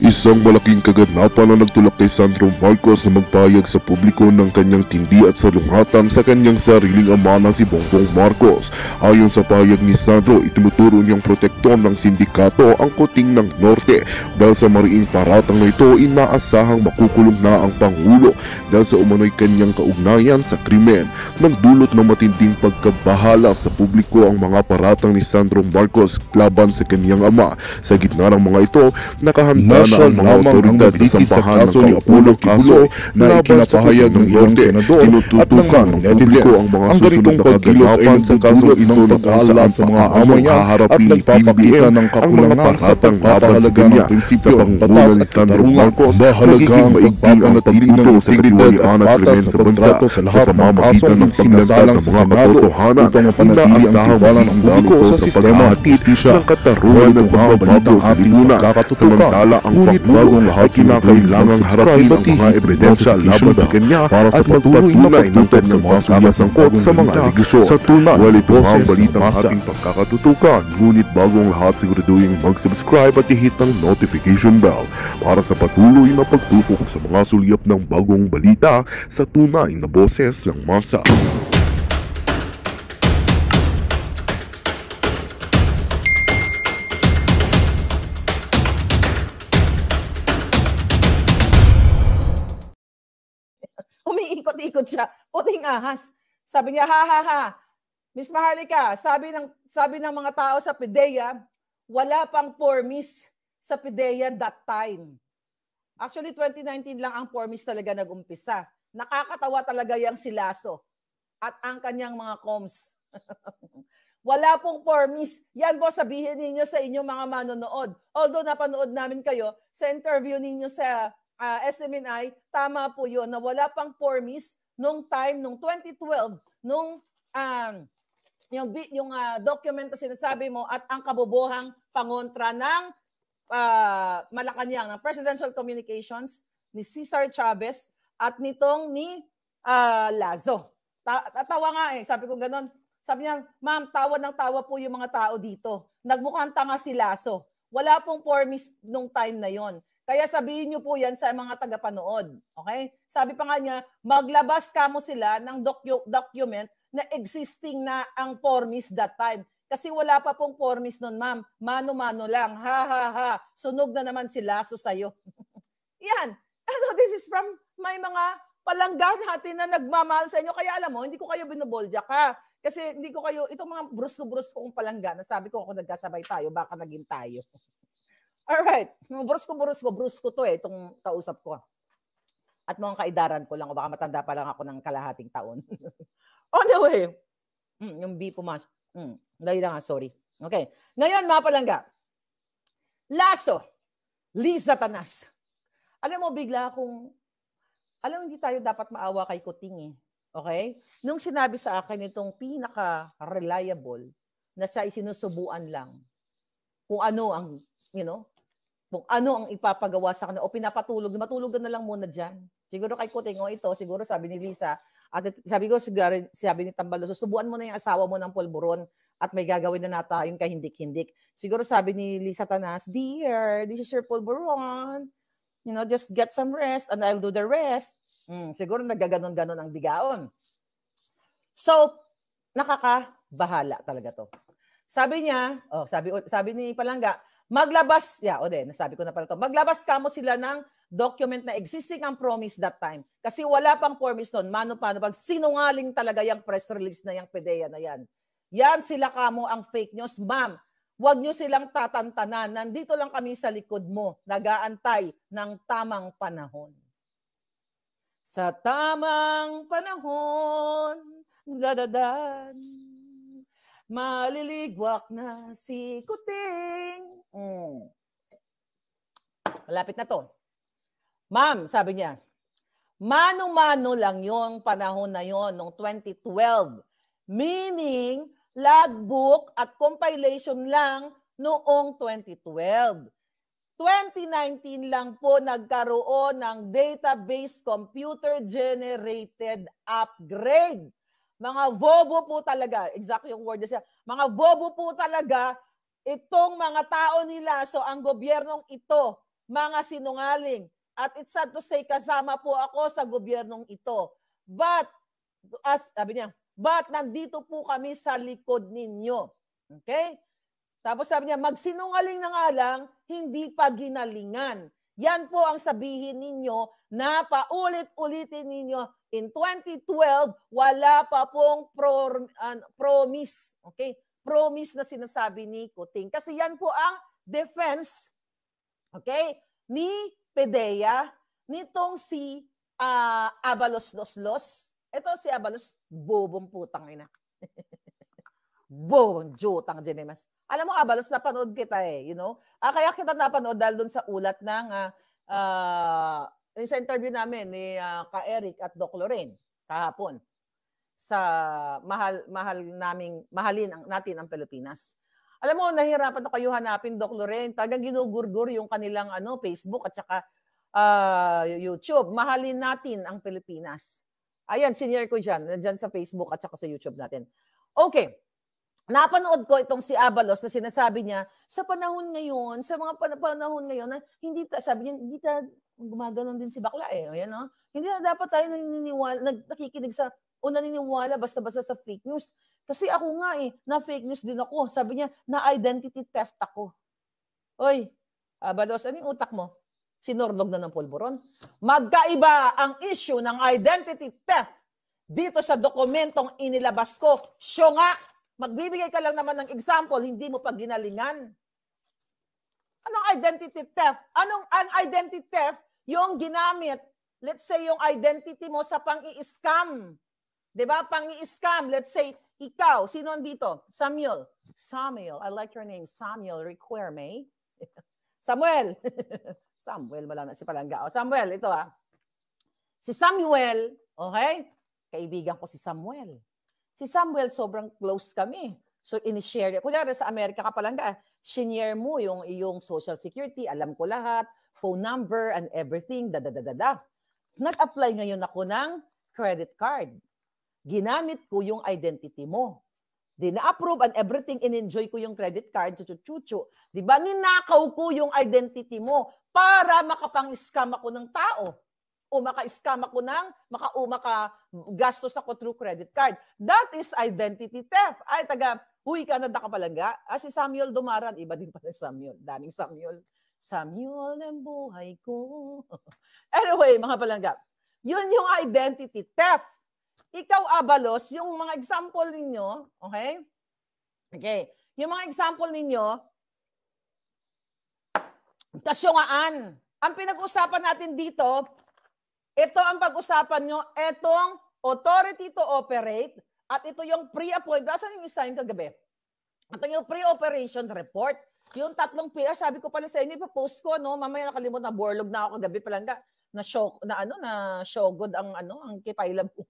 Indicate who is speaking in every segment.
Speaker 1: Isang malaking kaganapan ang nagtulak kay Sandro Marcos na magpahayag sa publiko ng kanyang tindi at salungatan sa kanyang sariling ama na si Bongbong Marcos. Ayon sa pahayag ni Sandro, itinuturo niyang protekton ng sindikato ang Kuting ng Norte. Dahil sa mariing paratang na ito, inaasahang makukulong na ang Pangulo dahil sa umano'y kanyang kaugnayan sa krimen. Nagdulot ng matinding pagkabahala sa publiko ang mga paratang ni Sandro Marcos laban sa kanyang ama. Sa gitna ng mga ito, nakahanda na ang mga otoridad na sampahan ng Apollo kaso na ikinapahayag ng ilang senador at ng mga netizens. Ang ganitong pagkilos ay nagdudulot ng pag-aalala sa mga amo niya at nagpapakita ng kakulangan sa pagpapahalaga ng prinsipyo ng batas at katarungan. Mahalaga ang pagpapanatili ng integridad at patas sa pagtrato sa lahat ng kasong sinasalang sa Senado upang mapanatili ang tiwala ng publiko sa sistema at justisya. Ngunit ito ang balitang ating pagkakatutukan. Ngunit bagong lahat kinakailangang harapin ang mga ebidensya laban sa kanya para sa patuloy na pagtutok sa mga sumasangkot sa mga aligasyon. Sa tunay, ito ang balitang ating pagkakatutukan. Ngunit bagong lahat siguraduhin mag-subscribe at i-hit ang notification bell para sa patuloy na pagtutok sa mga sulyap ng bagong balita sa tunay na boses ng masa.
Speaker 2: Umiikot-ikot siya, puting ahas. Sabi niya, ha ha ha, Miss Maharlika, sabi ng mga tao sa PIDEA, wala pang pormis sa PIDEA that time. Actually, 2019 lang ang pormis talaga nag-umpisa. Nakakatawa talaga yung si Lasso at ang kanyang mga comms. Wala pong pormis. Yan po sabihin ninyo sa inyong mga manonood. Although napanood namin kayo sa interview ninyo sa SMNI, tama po yun na wala pang pormis nung time, nung 2012, nung yung document na sinasabi mo at ang kabobohang pangontra ng Malacanang, ng Presidential Communications ni Cesar Chavez at nitong ni Lazo. Tawa nga sabi ko ganun. Sabi niya, ma'am, tawa ng tawa po yung mga tao dito. Nagmukhang tanga si Lazo. Wala pong pormis nung time na yon. Kaya sabihin niyo po yan sa mga tagapanood. Okay? Sabi pa nga niya, maglabas kamo sila ng document na existing na ang pormis that time. Kasi wala pa pong pormis nun, ma'am. Mano-mano lang. Ha, ha, ha. Sunog na naman si Lasso sa'yo. Yan. This is from may mga palangga natin na nagmamahal sa inyo. Kaya alam mo, hindi ko kayo binubolja ka. Kasi hindi ko kayo, itong mga brusko-brusko kong palangga, na sabi ko kung nagkasabay tayo, baka naging tayo. Alright. Brusko to itong kausap ko. At mga kaidaran ko lang, o baka matanda pa lang ako ng kalahating taon. Anyway, yung B pumas. Dahil lang sorry. Okay. Ngayon, mga palangga. Lasso. Liza Tanas. Alam mo, bigla akong, hindi tayo dapat maawa kay Kuting eh. Okay? Nung sinabi sa akin itong pinaka-reliable na siya isinusubuan lang kung ano ang, kung ano ang ipapagawa sa kanya o pinapatulog, matulog na lang muna dyan. Siguro kay Kuting, ito, siguro sabi ni Lisa, at sabi ni Tambalo, susubuan mo na yung asawa mo ng pulburon at may gagawin na nata yung kahindik-hindik. Siguro sabi ni Lisa Tanas, dear, this is your pulburon. Just get some rest and I'll do the rest. Siguro nagaganon-ganon ang bigaon. So, nakakabahala talaga to. Sabi niya, sabi ni Palangga, maglabas, nasabi ko na pala to, maglabas kamo sila ng document na existing ang promise that time. Kasi wala pang promise nun. Paano, pag sinungaling talaga yung press release na yung PIDEA na yan. Yan sila kamo ang fake news. Ma'am, huwag nyo silang tatantanan. Nandito lang kami sa likod mo. Nag-aantay ng tamang panahon. Sa tamang panahon, dadadan, maliligwak na si Kuting. Malapit na to. Ma'am, sabi niya, mano-mano lang yung panahon na yon noong 2012. Meaning, logbook at compilation lang noong 2012. 2019 lang po nagkaroon ng database computer-generated upgrade. Mga bobo po talaga, exactly yung word niya, mga bobo po talaga itong mga tao nila, so ang gobyernong ito mga sinungaling. At it's sad to say, kasama po ako sa gobyernong ito. But, as sabi niya, but nandito po kami sa likod ninyo. Okay? Tapos sabi niya, magsinungaling na nga lang, hindi pa ginalingan. Yan po ang sabihin ninyo na paulit-ulitin ninyo. In 2012, wala pa pong promise. Okay? Promise na sinasabi ni Kuting. Kasi yan po ang defense, okay, ni PDEA, nitong si Abalos Loslos. Ito si Abalos, bobong putang ina. Bobong jutang Jenemas. Alam mo, Abalos, napanood kita you know. Kaya kita napanood dahil dun sa ulat ng sa interview namin ni Ka Eric at Doc Lorraine kahapon sa mahalin natin ang Pilipinas. Alam mo, nahirapan na kayo hanapin, Doc Lorraine. Talagang ginugurgur yung kanilang Facebook at saka YouTube. Mahalin natin ang Pilipinas. Ayan, senior ko dyan sa Facebook at saka sa YouTube natin. Okay. Napanood ko itong si Abalos na sinasabi niya, sa panahon ngayon, sa mga panahon ngayon, na sabi niya, hindi gumaganon din si bakla Ayan, no? Hindi na dapat tayo nakikinig sa, o naniniwala basta-basta sa fake news. Kasi ako nga na fake news din ako. Sabi niya, na identity theft ako. Oy, Abalos, anong utak mo? Sinorlog na ng pulburon? Magkaiba ang issue ng identity theft dito sa dokumentong inilabas ko. Siyo nga, magbibigay ka lang naman ng example, hindi mo pa ginalingan. Anong identity theft? Ang identity theft? Yung ginamit, let's say yung identity mo sa pang-i-scam. Diba? Pang-i-scam. Let's say, ikaw, sino dito? Samuel. Samuel, I like your name. Samuel Requerme. Samuel. Samuel, wala na si Palangga. Samuel, ito Si Samuel, okay? Kaibigan ko si Samuel. Si Samuel, sobrang close kami. So, in-share. Kunyari sa Amerika ka Palangga, sinare mo yung iyong social security, alam ko lahat, phone number and everything, Nag-apply ngayon ako ng credit card. Ginamit ko yung identity mo. Na-approve and everything, in-enjoy ko yung credit card, chuchu-chuchu. Diba? Ninakaw ko yung identity mo para makapang-scam ako ng tao. O maka-scam ako maka-gastos ako through credit card. That is identity theft. Ay, huy, Canada ka Palangga. Si Samuel Dumaran, iba din pala Samuel. Daming Samuel. Samuel ng buhay ko. Anyway, mga Palangga, yun yung identity theft. Ikaw, Abalos, yung mga example ninyo, okay? Okay. Yung mga example ninyo, kasyungaan. Ang pinag-usapan natin dito, ito ang pag-usapan nyo, itong authority to operate, at ito yung pre-appointment. Saan yung isa yung kagabi? Ito yung pre-operation report. Yung tatlong PR, sabi ko pala sa inyo, ipapost ko, no? Mamaya nakalimot na borlog na ako kagabi Palangga. Na showgod ang kipailam ko.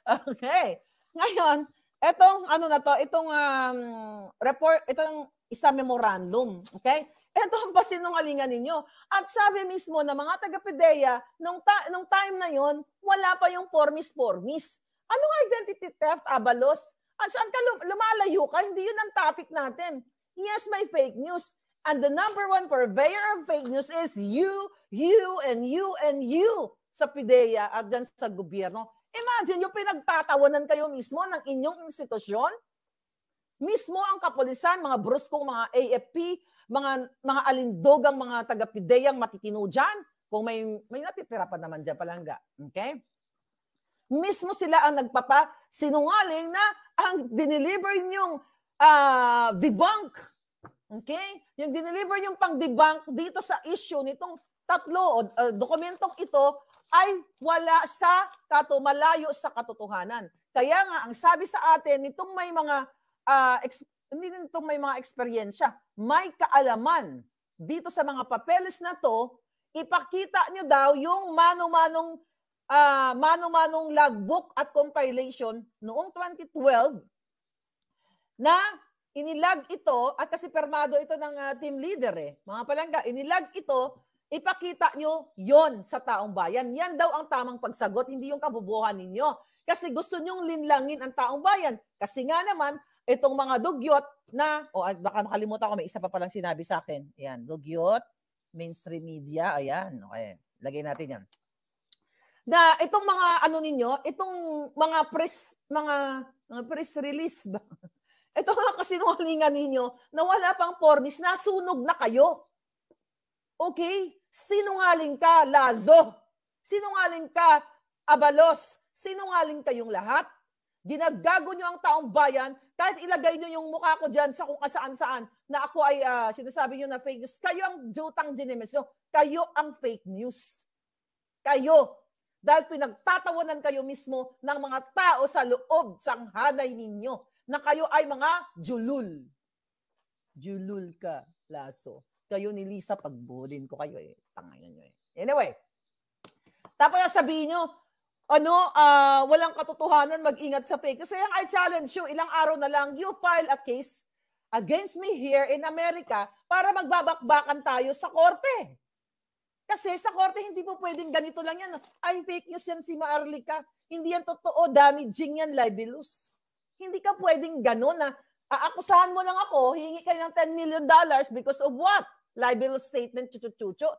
Speaker 2: Okay. Ngayon, itong report, itong isa memorandum, okay? Ito ang pasinungalingan ninyo. At sabi mismo ng mga taga-PDEA, nung time na yon, wala pa yung formis-formis. Anong identity theft, Abalos? At saan ka lumalayo ka? Hindi yun ang topic natin. Yes, may fake news. And the number one purveyor of fake news is you sa PDEA at dyan sa gobyerno. Imagine, yung pinagtatawanan kayo mismo ng inyong institusyon, mismo ang kapulisan, mga bruskong mga AFP, mga alindogang mga taga-PDEA ang matitino dyan. Kung may natitira pa naman dyan Palangga. Okay? Mismo sila ang nagpapasinungaling na ang dineliver yung debunk. Okay? Yung dineliver yung pang-debunk dito sa issue nitong tatlo dokumentong ito ay wala sa malayo sa katotohanan. Kaya nga, ang sabi sa atin, nitong may mga hindi din itong may mga eksperyensya, may kaalaman dito sa mga papeles na to, ipakita nyo daw yung mano-manong logbook at compilation noong 2012 na inilag ito, at kasi permado ito ng team leader mga Palangga, inilag ito, ipakita nyo yon sa taong bayan. Yan daw ang tamang pagsagot, hindi yung kabubuhan ninyo. Kasi gusto nyong linlangin ang taong bayan. Kasi nga naman, itong mga dugyot na, baka makalimutan ko, may isa pa palang sinabi sa akin. Yan, dugyot, mainstream media. Ayan, okay. Lagay natin yan. Na itong mga ano ninyo, itong mga press release ba? Ito mga kasinungalingan ninyo na wala pang pormis, nasunog na kayo. Okay? Sinungaling ka, Lazo. Sinungaling ka, Abalos. Sinungaling kayong lahat. Ginagago nyo ang taong bayan, kahit ilagay nyo yung mukha ko dyan sa kung saan-saan, na ako ay sinasabi nyo na fake news. Kayo ang jutang ginemes. Kayo ang fake news. Kayo. Dahil pinagtatawanan kayo mismo ng mga tao sa loob, sang hanay ninyo, na kayo ay mga julul. Julul ka, Lazo. Kayo ni Lisa, pagbudin ko kayo eh. Tangayan nyo eh. Anyway, tapos sabihin nyo, walang katotohanan, mag-ingat sa fake. Kasi yung I challenge you, ilang araw na lang, you file a case against me here in America para magbabakbakan tayo sa korte. Kasi sa korte, hindi po pwedeng ganito lang yan. Ay, fake news yan si Maharlika. Hindi yan totoo, damaging yan, libelous. Hindi ka pwedeng gano'n na aakusahan mo lang ako, hingi ka ng $10 million because of what? Libelous statement, chuchu-chuchu.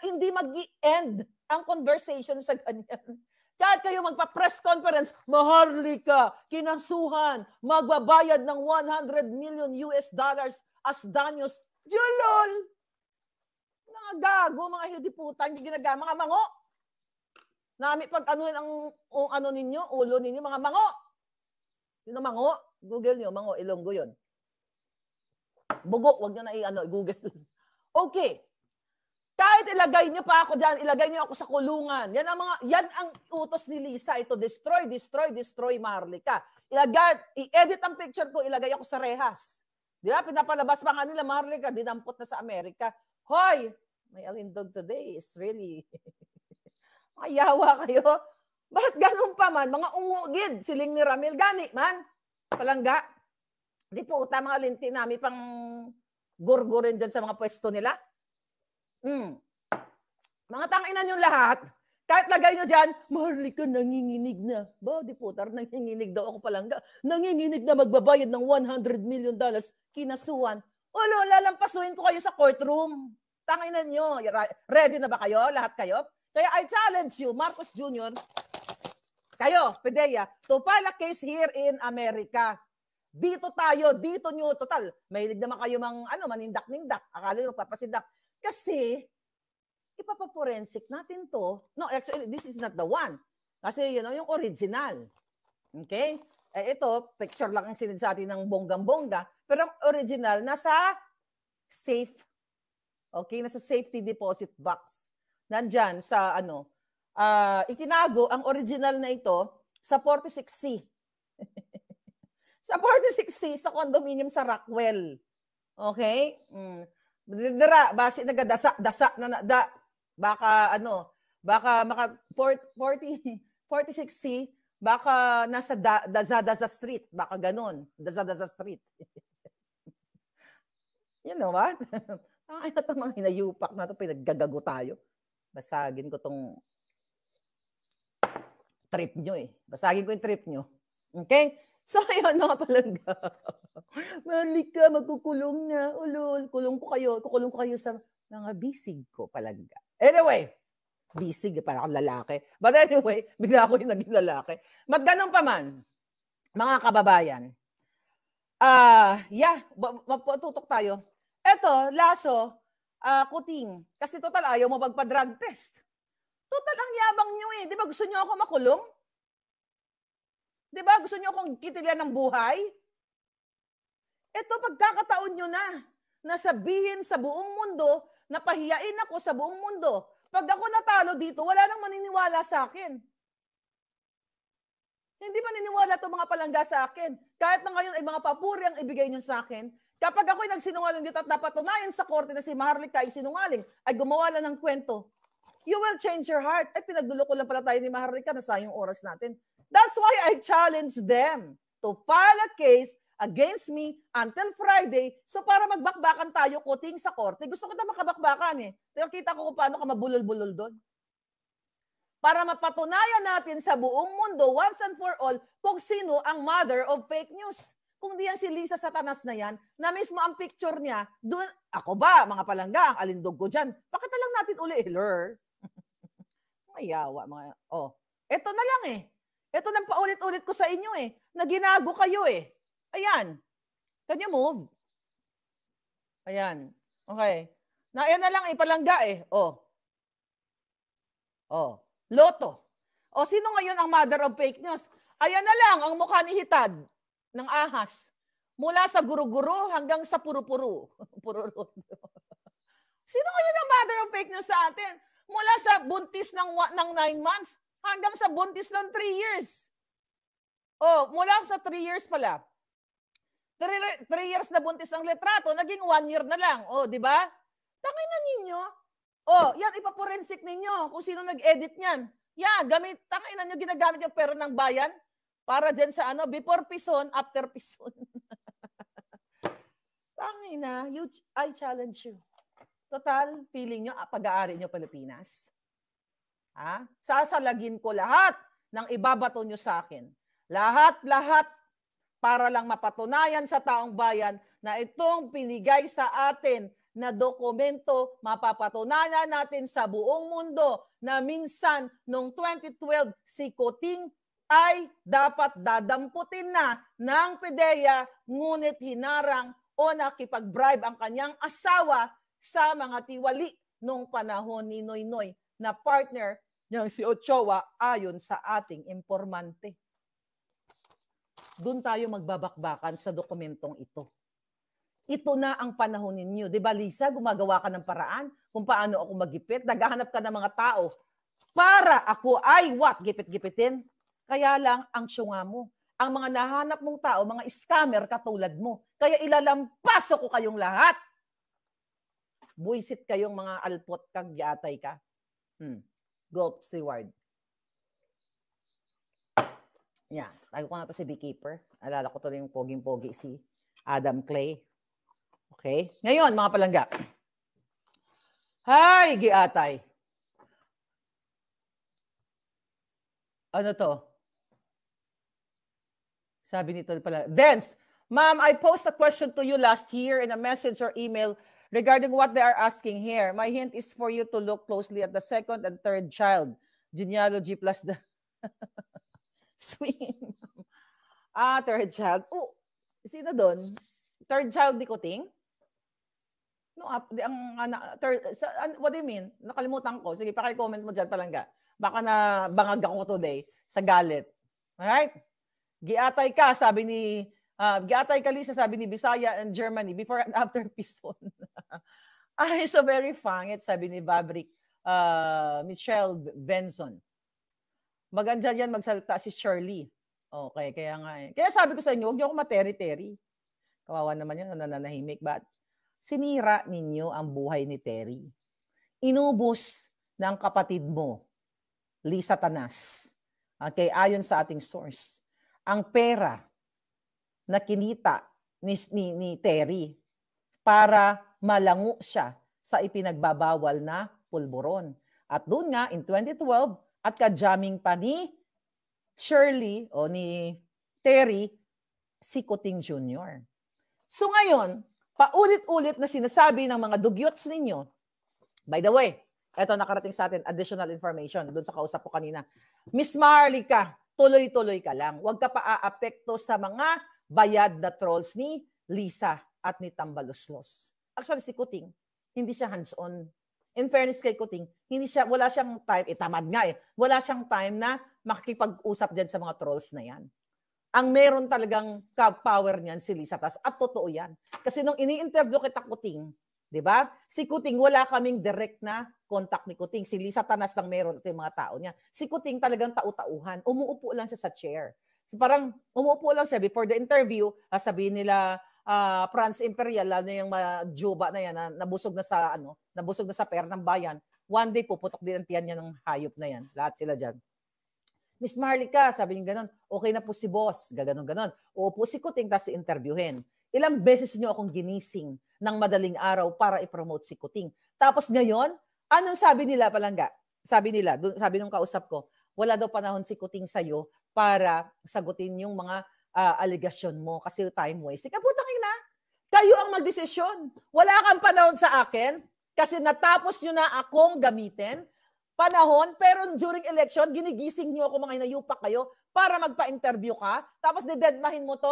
Speaker 2: Hindi mag-i-end ang conversation sa ganyan. Kahit kayo magpa-press conference, Maharlika, kinasuhan, magbabayad ng $100 million as danyos. Julol! Mga gago, mga hidiputan, hindi ginagawa, mga mango. Nami pag anuhin ang ano ninyo, ulo ninyo, mga mango. Yun ang mango. Google nyo, mango, Ilonggo yun. Bugo, wag nyo na i-Google. Okay. Kahit ilagay nyo pa ako dyan, ilagay nyo ako sa kulungan. Yan ang utos ni Lisa. Ito, destroy Maharlika. I-edit ang picture ko, ilagay ako sa rehas. Di ba? Pinapalabas pa nga nila, Maharlika, dinampot na sa Amerika. Hoy! May alindog today is really... Mayawa kayo. Bakit ganun pa man? Mga ungugid, siling ni Ramil, gani man. Palangga. Di po, mga linti namin pang gurgurin dyan sa mga pwesto nila. Mga tanginan yung lahat, kahit lagay nyo dyan, Maharlika, nanginginig na. Ba, di po, nanginginig daw ako palangga. Nanginginig na magbabayad ng $100 million, kinasuhan. Ulo, lalampasuin ko kayo sa courtroom. Tanginan nyo. Ready na ba kayo? Lahat kayo? Kaya I challenge you, Marcos Jr., kayo, PDEA, to file a case here in America. Dito tayo, dito nyo, total. Mahilig naman kayo manindak-nindak. Akala nyo papasindak. Kasi, ipapaporensik natin to. No, actually, this is not the one. Kasi, yung original. Okay? Ito, picture lang ang sinid sa atin ng bonggang-bongga. Pero ang original, nasa safe. Okay? Nasa safety deposit box. Nandyan sa, itinago ang original na ito sa 46C. Sa 46C, sa condominium sa Rockwell. Okay? Dira, base nagadasa na da. Baka maka 46C, baka nasa Daza Street, baka ganun. Daza Street. You know what? Ay, ito mga hinayupak na ito, pinaggagago tayo. Basagin ko tong trip nyo eh. Basagin ko yung trip nyo. Okay? So, ayun mga palangga. Maharlika, magkukulong na. Ulol, kukulong ko kayo sa mga bisig ko palangga. Anyway, bisig, parang lalaki. But anyway, bigla ako yung naging lalaki. Magganong pa man, mga kababayan. Matutok tayo. Eto, Lazo, Kuting. Kasi total, ayaw mo magpa-drug test. Total, ang yabang nyo eh. Di ba gusto nyo ako makulong? Di ba gusto nyo akong kitilyan ng buhay? Ito, pagkakataon nyo na sabihin sa buong mundo, na pahiyain ako sa buong mundo. Pag ako natalo dito, wala nang maniniwala sa akin. Hindi maniniwala itong mga palangga sa akin. Kahit na ngayon ay mga papuri ang ibigay nyo sa akin, kapag ako'y nagsinungaling dito at napatunayan sa korte na si Maharlika ay sinungaling, ay gumawa lang ng kwento, you will change your heart. Ay, pinagdulo ko lang pala tayo ni Maharlika, nasayang oras natin. That's why I challenge them to file a case against me until Friday. So para magbakbakan tayo, Kuting, sa korte. Gusto ko na makabakbakan eh. Kita ko kung paano ka mabulol-bulol doon. Para mapatunayan natin sa buong mundo, once and for all, kung sino ang mother of fake news. Kung di yan si Lisa Satanas na yan, na mismo ang picture niya, doon, ako ba, mga palangga, ang alindog ko dyan, pakita lang natin uli, hello. Mayawa, mga, eto na lang eh. Eto nang paulit-ulit ko sa inyo eh, na ginago kayo eh. Ayan. Can you move? Ayan. Okay. Ayan na lang eh, palangga eh. Loto. Sino ngayon ang mother of fake news? Ayan na lang ang mukha ni Hitad ng ahas. Mula sa guru-guru hanggang sa puro-puro. Sino ngayon ang mother of fake news sa atin? Mula sa buntis ng 9 months hanggang sa buntis ng 3 years. Mula sa 3 years pala. 3 years na buntis ang litrato, naging 1 year na lang. Di ba? Tangin na ninyo. Yan, ipaporensik ninyo kung sino nag-edit niyan. Yan, tangin na nyo, ginagamit yung pera ng bayan para dyan sa before pison, after pison. Tangin na, I challenge you. Total, feeling nyo, pag-aari nyo Pilipinas. Sasalagin ko lahat ng ibabato nyo sa akin. Lahat para lang mapatunayan sa taong bayan na itong pinigay sa atin na dokumento, mapapatunayan natin sa buong mundo na minsan noong 2012 si Kuting ay dapat dadamputin na ng PDEA ngunit hinarang o nakipag-bribe ang kanyang asawa sa mga tiwali noong panahon ni Noynoy na partner niyang si Ochoa ayon sa ating impormante. Doon tayo magbabakbakan sa dokumentong ito. Ito na ang panahon ninyo. Di ba, Lisa, gumagawa ka ng paraan kung paano ako magipit. Naghahanap ka ng mga tao para ako ay gipit-gipitin. Kaya lang ang syunga mo. Ang mga nahanap mong tao, mga scammer katulad mo. Kaya ilalampaso ko kayong lahat. Buisit kayong mga alpot kag yatay ka. Gulp Seward. Yan. Tago ko na ito si Beekeeper. Alala ko ito yung poging-pogi si Adam Clay. Okay? Ngayon, mga palangga. Hi, giatay. Ano to? Sabi nito pala. Dance, ma'am, I posed a question to you last year in a message or email regarding what they are asking here. My hint is for you to look closely at the second and third child. Genealogy plus the... Swing. Third child. Sino doon? Third child ni Kuting? No, what do you mean? Nakalimutan ko. Sige, paki-comment mo dyan palangga. Baka na bangag ako today sa galit. Alright? Giatay ka, sabi ni Giatay ka, Lisa, sabi ni Bisaya and Germany before and after Pison. So very fangit, sabi ni Babrik Michelle Benson. Maganda yan magsalita si Shirley. Okay, kaya nga eh. Kaya sabi ko sa inyo, huwag niyo ako materi-teri. Kawawa naman yun, nananahimik. But sinira ninyo ang buhay ni Terry. Inubos ng kapatid mo, Lisa Tanas. Okay, ayon sa ating source. Ang pera na kinita ni Terry para malango siya sa ipinagbabawal na pulburon. At doon nga, in 2012, at ka-jamming pa ni Shirley o ni Terry, si Kuting Jr. So ngayon, paulit-ulit na sinasabi ng mga dugyots ninyo, by the way, eto nakarating sa atin, additional information doon sa kausap ko kanina. Miss Marlica, tuloy-tuloy ka lang. Huwag ka pa aapekto sa mga bayad na trolls ni Lisa at ni Tambaloslos. Actually, si Kuting, hindi siya hands-on. In fairness kay Kuting, wala siyang time, tamad nga eh, wala siyang time na makikipag-usap dyan sa mga trolls na yan. Ang meron talagang power niyan si Lisa Tanas at totoo yan. Kasi nung ini-interview kita Kuting, di ba? Si Kuting, wala kaming direct na contact ni Kuting. Si Lisa Tanas lang meron, ito yung mga tao niya. Si Kuting talagang tau-tauhan. Umuupo lang siya sa chair. So parang umuupo lang siya before the interview, sabihin nila, Franz Imperial, lalo yung juba na yan, nabusog na sa pera ng bayan. One day, puputok din ang tiyan niya ng hayop na yan. Lahat sila dyan. Miss Marlica, sabi niya ganon, okay na po si boss, gaganon-ganon. Uupo si Kuting, tapos interviewin. Ilang beses niyo akong ginising ng madaling araw para i-promote si Kuting. Tapos ngayon, anong sabi nila palangga? Sabi nila, sabi nung kausap ko, wala daw panahon si Kuting sa'yo para sagutin yung mga aligasyon mo kasi time wasting. Kaputang ina, kayo ang magdesisyon. Wala kang panahon sa akin kasi natapos nyo na akong gamitin panahon, pero during election, ginigising nyo ako, mga hinayupak kayo, para magpa-interview ka, tapos didedmahin mo to,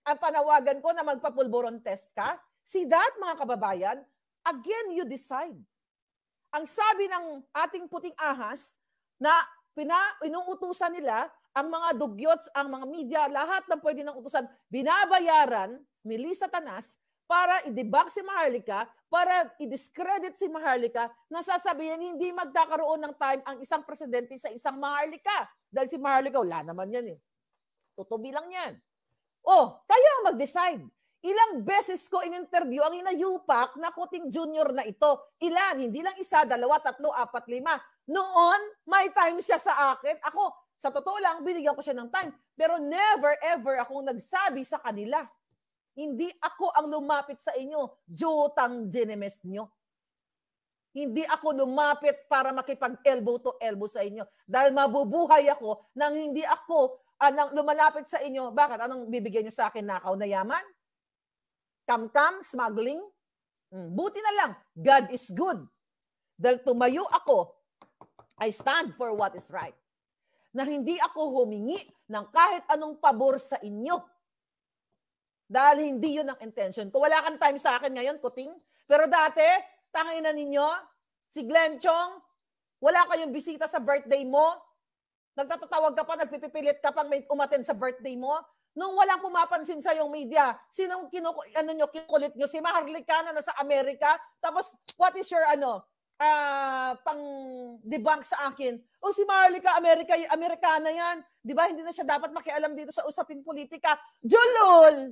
Speaker 2: ang panawagan ko na magpa-pulburon test ka. See that, mga kababayan? Again, you decide. Ang sabi ng ating puting ahas, na inuutusan nila, ang mga dugyots, ang mga media, lahat ng pwede ng utusan, binabayaran ni Lisa Tanas para i-debunk si Maharlika, para i-discredit si Maharlika, na sasabihin hindi magkakaroon ng time ang isang presidente sa isang Maharlika. Dahil si Maharlika, wala naman yan eh. Tutubi lang yan. Kayo ang mag-decide. Ilang beses ko in-interview ang hinayupak na Kuting Junior na ito. Ilan? Hindi lang isa, 2, 3, 4, 5. Noon, may time siya sa akin. Ako, sa totoo lang, binigyan ko siya ng time. Pero never ever akong nagsabi sa kanila. Hindi ako ang lumapit sa inyo, jutang ginemes nyo. Hindi ako lumapit para makipag-elbow to elbow sa inyo. Dahil mabubuhay ako nang hindi ako nang lumalapit sa inyo. Bakit? Anong bibigyan nyo sa akin? Nakaw na yaman? Kam-kam? Smuggling? Buti na lang. God is good. Dahil tumayo ako, I stand for what is right. Na hindi ako humingi ng kahit anong pabor sa inyo. Dahil hindi yun ang intention ko. Wala kang time sa akin ngayon, Kuting. Pero dati, tangina ninyo, si Glenn Chong, wala kayong bisita sa birthday mo. Nagtatatawag ka pa, nagpipipilit ka pang may umaten sa birthday mo. Nung walang pumapansin sa yung media, sinong kinukulit nyo? Si Maharlika na nasa Amerika. Tapos, what is your pang debunk sa akin? Si Maharlika, Amerikana yan. Di ba? Hindi na siya dapat makialam dito sa usaping politika. Julol!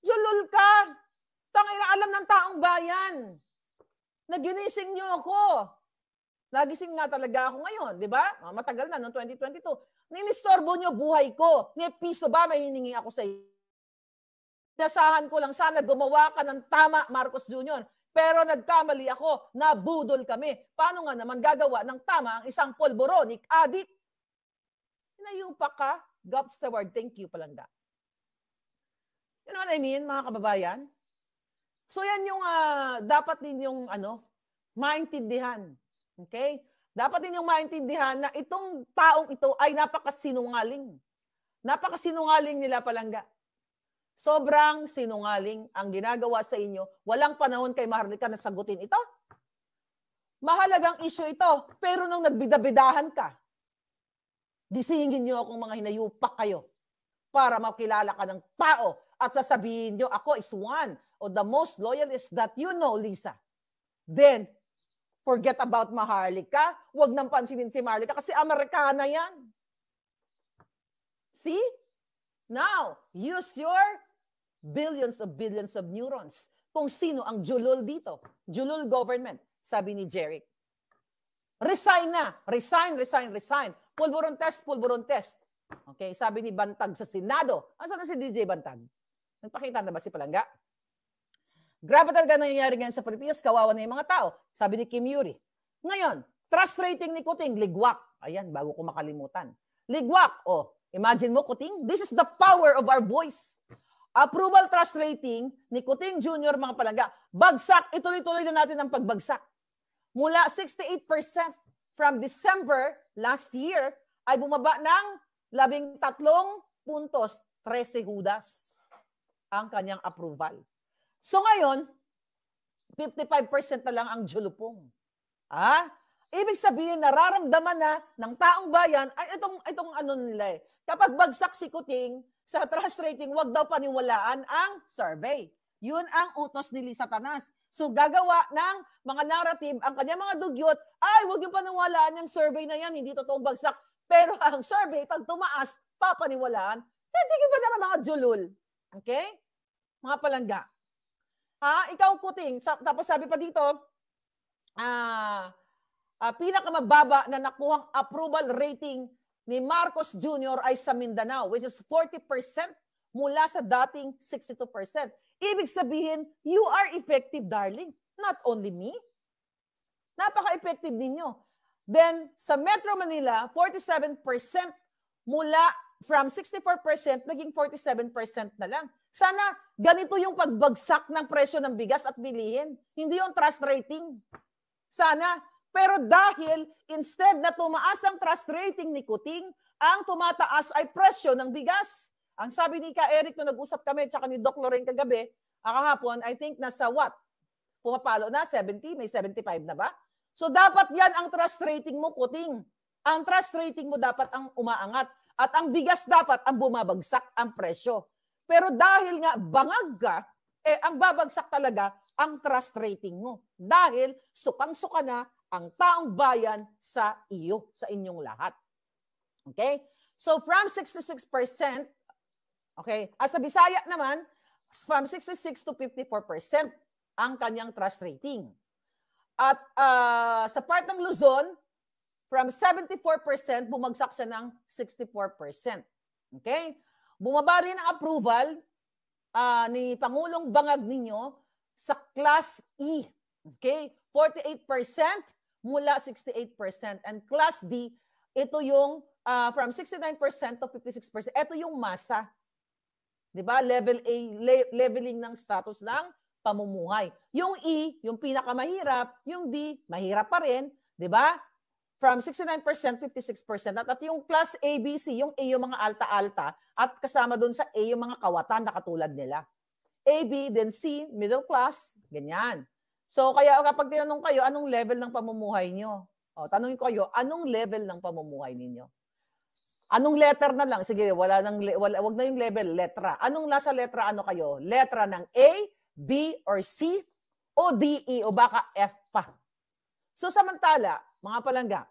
Speaker 2: Julol ka! Tangina, alam ng taong bayan. Naginising niyo ako. Nagising nga talaga ako ngayon, di ba? Matagal na, noong 2022. Ninistorbo niyo buhay ko. Ni piso ba may hiningi ako sa iyo? Nasahan ko lang sana gumawa ka ng tama, Marcos Jr. Pero nagkamali ako, nabudol kami. Paano nga naman gagawa ng tama ang isang polboronic addict? Hinayupak ka, Gops the word, thank you palangga. You know what I mean, mga kababayan? So yan yung dapat ninyong maintindihan. Okay? Dapat ninyong maintindihan na itong taong ito ay napakasinungaling. Napakasinungaling nila palangga. Sobrang sinungaling ang ginagawa sa inyo. Walang panahon kay Maharlika na sagutin ito. Mahalagang issue ito. Pero nung nagbidabidahan ka, gisingin nyo akong mga hinayupak kayo para makilala ka ng tao at sasabihin nyo, ako is one of the most loyalists that you know, Lisa. Then, forget about Maharlika. Huwag nang pansinin si Maharlika kasi Amerikana yan. See? Now, use your billions of neurons kung sino ang julol dito. Julol government, sabi ni Jeric. Resign na. Resign. Pulburon test. Okay, sabi ni Bantag sa Senado. Asan na si DJ Bantag? Nagpakita na ba si Palangga? Grabe talaga nangyayari ngayon sa Pilipinas, kawawa na yung mga tao. Sabi ni Kim Yuri. Ngayon, trust rating ni Kuting, ligwak. Ayan, bago ko makalimutan. Ligwak. Imagine mo, Kuting, this is the power of our voice. Approval trust rating ni Kuting Jr., mga Palangga, bagsak. Ituloy-tuloy na natin ang pagbagsak. Mula 68% from December last year ay bumaba ng 13 puntos, 13 hudas ang kanyang approval. So ngayon, 55% na lang ang julupong. Ibig sabihin, nararamdaman na ng taong bayan, ay itong ano nila eh. Kapag bagsak si Kuting sa trust rating, wag daw paniwalaan ang survey. Yun ang utos ni Lisa Tanas. So gagawa ng mga narrative, ang kanya mga dugyot, ay wag yung paniwalaan yung survey na yan, hindi totoong bagsak. Pero ang survey, pag tumaas, papaniwalaan. Tigil ba naman mga julul? Okay? Mga Palangga. Ikaw, Kuting, tapos sabi pa dito, pinakamababa na nakuhang approval rating ni Marcos Jr. ay sa Mindanao, which is 40% mula sa dating 62%. Ibig sabihin, you are effective, darling. Not only me. Napaka-effective ninyo. Then, sa Metro Manila, 47% mula from 64% naging 47% na lang. Sana ganito yung pagbagsak ng presyo ng bigas at bilihin. Hindi yung trust rating. Sana. Pero dahil instead na tumaas ang trust rating ni Kuting, ang tumataas ay presyo ng bigas. Ang sabi ni Ka Eric nung nag-usap kami tsaka ni Doc Lorraine kagabi, kahapon, I think nasa what? Pumapalo na, 70, may 75 na ba? So dapat yan ang trust rating mo, Kuting. Ang trust rating mo dapat ang umaangat. At ang bigas dapat ang bumabagsak ang presyo. Pero dahil nga bangag ka, ang babagsak talaga ang trust rating mo. Dahil sukang-suka na ang taong bayan sa iyo, sa inyong lahat. Okay? So from 66%, okay, as a Bisaya naman, from 66 to 54% ang kanyang trust rating. At sa part ng Luzon, from 74%, bumagsak siya ng 64%. Okay? Bumaba rin ang approval ni Pangulong Bangag ninyo sa Class E. Okay? 48% mula 68%. And Class D, ito yung from 69% to 56%. Ito yung masa. Diba? Level A, leveling ng status ng pamumuhay. Yung E, yung pinakamahirap. Yung D, mahirap pa rin. Diba? From 69%, 56%. At yung class A, B, C, yung A yung mga alta-alta at kasama dun sa A yung mga kawatan na katulad nila. A, B, then C, middle class, ganyan. So kaya kapag tinanong kayo, anong level ng pamumuhay nyo? O, tanongin ko kayo, anong level ng pamumuhay ninyo? Anong letter na lang? Sige, wag na yung level, letra. Anong nasa letra ano kayo? Letra ng A, B, or C, o D, E, o baka F pa. So samantala, mga palangga,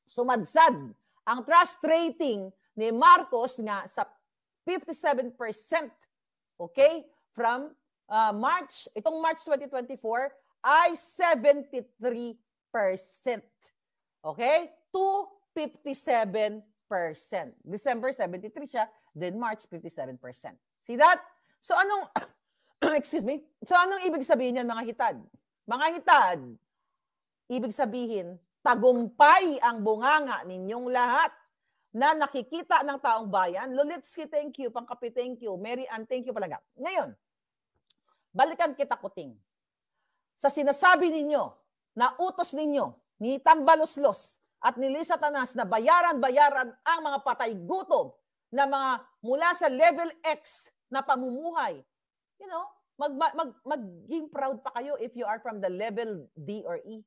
Speaker 2: sumadsad ang trust rating ni Marcos nga sa 57%. Okay? From March, itong March 2024 ay 73%. Okay? To 57%. December 73 siya, then March 57%. See that? So anong excuse me? So anong ibig sabihin yan, mga hitad? Mga hitad, ibig sabihin, tagumpay ang bunganga ninyong lahat na nakikita ng taong bayan. Lulitski, thank you. Pangkapi, thank you. Mary Ann, thank you palaga. Ngayon, balikan kita, Kuting. Sa sinasabi ninyo, na utos ninyo, ni Tambaloslos at ni Lisa Tanas na bayaran-bayaran ang mga patay gutom na mga mula sa level X na pamumuhay. You know, maging proud pa kayo if you are from the level D or E.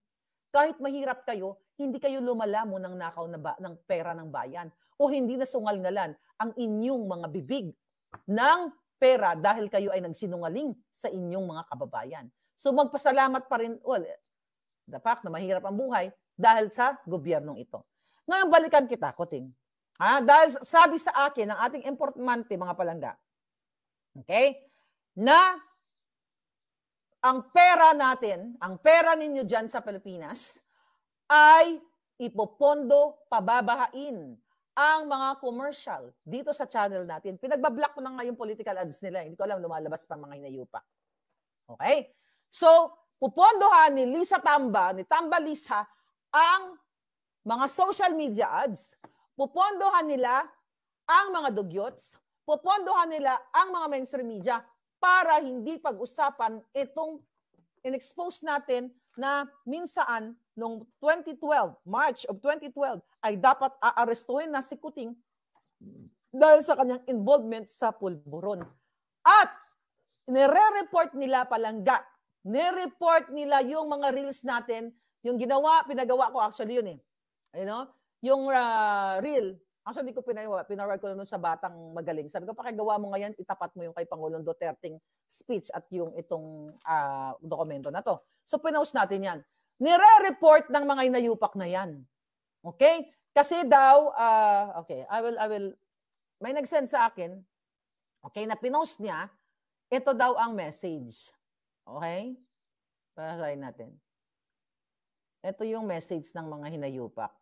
Speaker 2: Kahit mahirap kayo, hindi kayo lumalamo ng nakaw ng pera ng bayan o hindi na sungal-ngalan ang inyong mga bibig ng pera dahil kayo ay nagsinungaling sa inyong mga kababayan. So magpasalamat pa rin, well, the fact na mahirap ang buhay dahil sa gobyernong ito. Ngayon balikan kita, Kuting. Dahil sabi sa akin ng ating impormante, mga palangga, okay, na ang pera natin, ang pera ninyo dyan sa Pilipinas, ay ipopondo, pababahain ang mga commercial dito sa channel natin. Pinagbablock ko na nga yung political ads nila. Hindi ko alam, lumalabas pa mga hinayupa. Okay? So, pupondohan ni Lisa Tamba, ni Tamba Lisa, ang mga social media ads. Pupondohan nila ang mga dugyots. Pupondohan nila ang mga mainstream media para hindi pag-usapan itong in-expose natin na minsan noong 2012, March of 2012, ay dapat aarestuhin na si Kuting dahil sa kanyang involvement sa pulburon. At nire-report nila, palangga, nire-report nila yung mga reels natin, yung pinagawa ko actually yun eh. You know? Yung reel, actually, hindi ko pinawag ko na sa batang magaling. Sabi ko, pakigawa mo ngayon, itapat mo yung kay Pangulong Duterteng speech at yung itong dokumento na to. So, pinost natin yan. Nire-report ng mga inayupak na yan. Okay? Kasi daw, okay, I will, may nag-send sa akin, okay, na pinost niya, ito daw ang message. Okay? Parasahin natin. Ito yung message ng mga hinayupak.